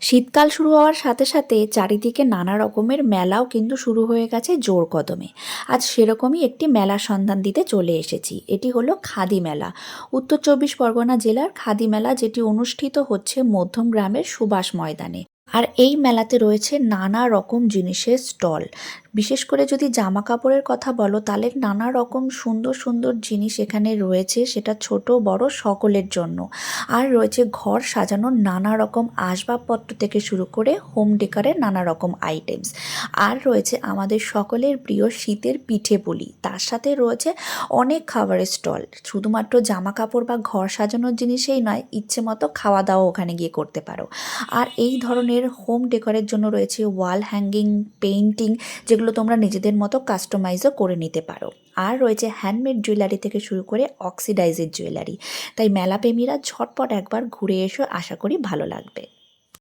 শীতকাল শুরু হওয়ার সাথে সাথে চারিদিকে নানা রকমের মেলাও কিন্তু শুরু হয়ে গেছে জোর কদমে। আজ সেরকমই একটি মেলার সন্ধান দিতে চলে এসেছি। এটি হলো খাদি মেলা। উত্তর চব্বিশ পরগনা জেলার খাদি মেলা, যেটি অনুষ্ঠিত হচ্ছে মধ্যমগ্রামের সুভাষ ময়দানে। আর এই মেলাতে রয়েছে নানা রকম জিনিসের স্টল। বিশেষ করে যদি জামা কাপড়ের কথা বলো, তাহলে নানা রকম সুন্দর সুন্দর জিনিস এখানে রয়েছে, সেটা ছোট বড় সকলের জন্য। আর রয়েছে ঘর সাজানোর নানা রকম আসবাবপত্র থেকে শুরু করে হোম ডেকারের নানা রকম আইটেমস। আর রয়েছে আমাদের সকলের প্রিয় শীতের পিঠে পুলি। তার সাথে রয়েছে অনেক খাবারের স্টল। শুধুমাত্র জামা কাপড় বা ঘর সাজানোর জিনিসেই নয়, ইচ্ছে মতো খাওয়া দাওয়া ওখানে গিয়ে করতে পারো। আর এই ধরনের হোম ডেকোরের জন্য রয়েছে ওয়াল হ্যাঙ্গিং, পেইন্টিং, যেগুলো তোমরা নিজেদের মতো কাস্টমাইজও করে নিতে পারো। আর রয়েছে হ্যান্ডমেড জুয়েলারি থেকে শুরু করে অক্সিডাইজের জুয়েলারি। তাই মেলাপ্রেমীরা ঝটপট একবার ঘুরে এসো, আশা করি ভালো লাগবে।